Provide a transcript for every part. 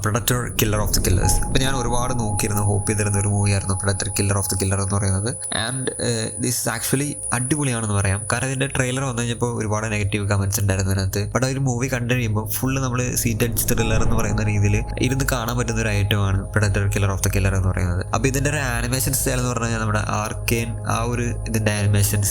പ്രൊഡക്ടർ killer of the killers. അപ്പോൾ ഞാൻ ഒരുപാട് നോക്കിയിരുന്നു, ഹോപ്പ് ചെയ്തിരുന്ന ഒരു മൂവിയായിരുന്നു പ്രൊഡക്ടർ കില്ലർ ഓഫ് ദി കില്ലർ എന്ന് പറയുന്നത്. ആൻഡ് ദിസ് ആക്ച്വലി അടിപൊളിയാണെന്ന് പറയാം. കാരണം ഇതിൻ്റെ ട്രെയിലർ വന്നു കഴിഞ്ഞപ്പോൾ ഒരുപാട് നെഗറ്റീവ് കമൻറ്റ്സ് ഉണ്ടായിരുന്നു അതിനകത്ത്. ബട്ട് ആ ഒരു മൂവി കണ്ടു കഴിയുമ്പോൾ ഫുള്ള് നമ്മൾ സീറ്റഡ് ത്രില്ലർ എന്ന് പറയുന്ന രീതിയിൽ ഇരുന്ന് കാണാൻ പറ്റുന്ന ഒരു ഐറ്റമാണ് പ്രൊഡക്ടർ കില്ലർ ഓഫ് ദി കില്ലർ എന്ന് പറയുന്നത്. അപ്പോൾ ഇതിൻ്റെ ഒരു ആനിമേഷൻ സ്റ്റൈൽ എന്ന് പറഞ്ഞാൽ നമ്മുടെ ആർക്കെയിൻ ആ ഒരു ഇതിൻ്റെ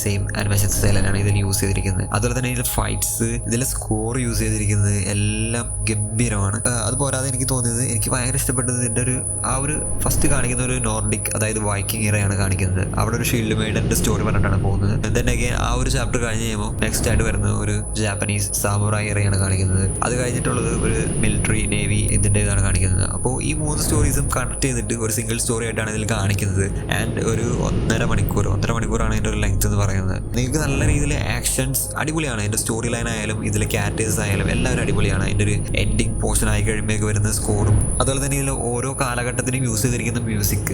സെയിം ആനിമേഷൻ സ്റ്റൈൽ തന്നെയാണ് ഇതിൽ യൂസ് ചെയ്തിരിക്കുന്നത്. അതുപോലെ തന്നെ ഇതിൽ ഫൈറ്റ്സ്, ഇതിലെ സ്കോർ യൂസ് ചെയ്തിരിക്കുന്നത് എല്ലാം ഗംഭീരമാണ്. അതുപോരാതെ എനിക്ക് തോന്നിയത്, എനിക്ക് ഭയങ്കര ഇഷ്ടപ്പെട്ടത് ഇതിൻ്റെ ആ ഒരു ഫസ്റ്റ് കാണിക്കുന്ന ഒരു നോർഡിക്, അതായത് വൈക്കിംഗ് ഇറയാണ് കാണിക്കുന്നത്. അവിടെ ഒരു ഷീൽഡ് മെയ്ഡൻ്റെ സ്റ്റോറി പറഞ്ഞിട്ടാണ് പോകുന്നത്. ദെൻ അഗൈൻ ആ ഒരു ചാപ്റ്റർ കഴിഞ്ഞ് കഴിയുമ്പോൾ നെക്സ്റ്റ് ആയിട്ട് വരുന്ന ഒരു ജാപ്പനീസ് സാമുറായി ഇറയാണ് കാണിക്കുന്നത്. അത് കഴിഞ്ഞിട്ടുള്ളത് ഒരു മിലിറ്ററി നേവി ഇതിൻ്റെ ഇതാണ് കാണിക്കുന്നത്. അപ്പോൾ ഈ 3 സ്റ്റോറീസും കണക്ട് ചെയ്തിട്ട് ഒരു സിംഗിൾ സ്റ്റോറി ആയിട്ടാണ് ഇതിൽ കാണിക്കുന്നത്. ആൻഡ് ഒരു 1.5 മണിക്കൂറാണ് ഇതിൻ്റെ ഒരു ലെങ്ത് എന്ന് പറയുന്നത്. നിങ്ങൾക്ക് നല്ല രീതിയിൽ ആക്ഷൻസ് അടിപൊളിയാണ്. ഇതിൻ്റെ സ്റ്റോറി ലൈൻ ആയാലും ഇതിലെ ക്യാരക്ടേഴ്സ് ആയാലും എല്ലാവരും അടിപൊളിയാണ്. അതിൻ്റെ ഒരു എൻഡിങ് പോർഷൻ ആയി കഴിയുമ്പോഴേക്ക് വരുന്ന സ്കോറും അതുപോലെ തന്നെ ഇതിൽ ഓരോ കാലഘട്ടത്തിനും യൂസ് ചെയ്തിരിക്കുന്ന മ്യൂസിക്,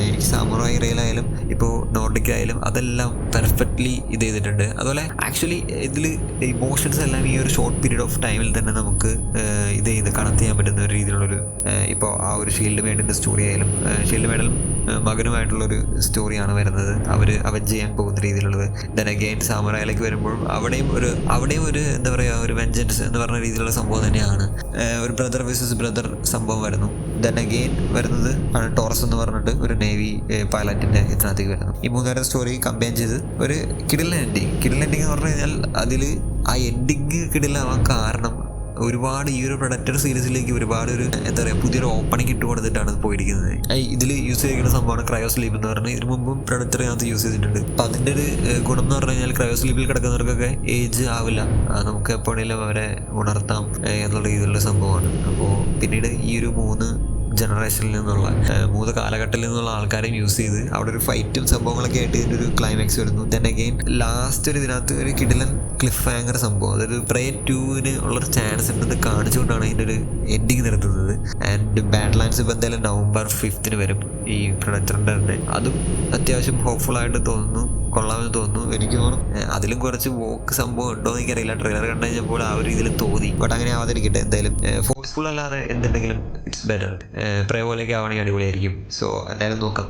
എനിക്ക് സാമുറായി ഇറയിലായാലും ഇപ്പോൾ നോർഡിക്കിലായാലും അതെല്ലാം പെർഫെക്റ്റ്ലി ഇത് ചെയ്തിട്ടുണ്ട്. അതുപോലെ ആക്ച്വലി ഇതിൽ ഇമോഷൻസ് എല്ലാം ഈ ഒരു ഷോർട്ട് പീരീഡ് ഓഫ് ടൈമിൽ തന്നെ നമുക്ക് ഇത് കണക്ട് ചെയ്യാൻ പറ്റുന്ന ഒരു രീതിയിലുള്ളൊരു, ഇപ്പോൾ ആ ഒരു ഷീൽഡ് മേഡിൻ്റെ സ്റ്റോറി ആയാലും ഷീൽഡ് മേഡലും മകനുമായിട്ടുള്ളൊരു സ്റ്റോറിയാണ് വരുന്നത്. അവർ അവഞ്ച് ചെയ്യാൻ പോകുന്ന രീതിയിലുള്ളത്. ദെൻ അഗെയിൻ സാമുറായിലേക്ക് വരുമ്പോൾ അവിടെയും ഒരു എന്താ പറയുക, ഒരു വെഞ്ചൻസ് എന്ന് പറഞ്ഞ രീതിയിലുള്ള സംഭവം തന്നെയാണ്. ഒരു ബ്രദർ വേഴ്സസ് ബ്രദർ സംഭവം വരുന്നു. ദെൻ അഗെയിൻ വരുന്നത് ടോറസ് എന്ന് പറഞ്ഞിട്ട് ഒരു നേവി പൈലറ്റിൻ്റെ ഇതിനകത്തേക്ക് വരുന്നു. ഈ 3 സ്റ്റോറി കമ്പൈൻ ചെയ്ത് ഒരു കിടിലൻ എൻഡിങ് എന്ന് പറഞ്ഞു കഴിഞ്ഞാൽ അതിൽ ആ എൻഡിങ് കിടിലാവാൻ കാരണം ഒരുപാട് ഈ ഒരു പ്രൊഡക്ടർ സീരീസിലേക്ക് ഒരുപാട് ഒരു എന്താ പറയുക പുതിയൊരു ഓപ്പണിംഗ് ഇട്ട് കൊടുത്തിട്ടാണ് പോയിരിക്കുന്നത്. ഇതിൽ യൂസ് ചെയ്തിരിക്കുന്ന സംഭവമാണ് ക്രയോ സ്ലീപ്പ് എന്ന് പറഞ്ഞാൽ ഇതിനു മുമ്പും പ്രൊഡക്ടറിനകത്ത് യൂസ് ചെയ്തിട്ടുണ്ട്. അപ്പോൾ അതിൻ്റെ ഒരു ഗുണം എന്ന് പറഞ്ഞു കഴിഞ്ഞാൽ ക്രയോ സ്ലീപ്പിൽ കിടക്കുന്നവർക്കൊക്കെ ഏജ് ആവില്ല, നമുക്ക് എപ്പോഴെങ്കിലും അവരെ ഉണർത്താം എന്നുള്ള രീതിയിലുള്ള സംഭവമാണ്. അപ്പോൾ പിന്നീട് ഈ ഒരു 3 ജനറേഷനിൽ നിന്നുള്ള 3 കാലഘട്ടത്തിൽ നിന്നുള്ള ആൾക്കാരെയും യൂസ് ചെയ്ത് അവിടെ ഒരു ഫൈറ്റും സംഭവങ്ങളൊക്കെ ആയിട്ട് ഇതിൻ്റെ ഒരു ക്ലൈമാക്സ് വരുന്നു. ദെൻ അഗെയിൻ ലാസ്റ്റ് ഒരു ഇതിനകത്ത് ഒരു കിടിലൻ ക്ലിഫ് ഹാങ്ങർ സംഭവം, അതൊരു പ്രേ 2 ഉള്ളൊരു ചാൻസ് ഉണ്ടെന്ന് കാണിച്ചുകൊണ്ടാണ് ഇതിൻ്റെ ഒരു എൻഡിങ് നിർത്തുന്നത്. ആൻഡ് ബാഡ് ലാൻഡ്സ് ഇപ്പോൾ എന്തായാലും November 5th വരും ഈ പ്രൊഡക്ടറിൻ്റെ തന്നെ. അതും അത്യാവശ്യം ഹോപ്പ്ഫുള്ളായിട്ട് തോന്നുന്നു, കൊള്ളാമെന്ന് തോന്നുന്നു. എനിക്ക് തോന്നുന്നു അതിലും കുറച്ച് വോക്ക് സംഭവം ഉണ്ടോ എന്ന് എനിക്കറിയില്ല. ട്രെയിലർ കണ്ടു കഴിഞ്ഞപ്പോൾ ആ ഒരു രീതിയിൽ തോന്നി. ബട്ട് അങ്ങനെ ആവാതിരിക്കട്ടെ. എന്തായാലും ഫോഴ്സ്ഫുൾ അല്ലാതെ എന്തുണ്ടെങ്കിലും ഇറ്റ്സ് ബെറ്റർ. പ്രേ പോലെയൊക്കെ ആവണമെങ്കിൽ അടിപൊളിയായിരിക്കും. സോ എന്തായാലും നോക്കാം.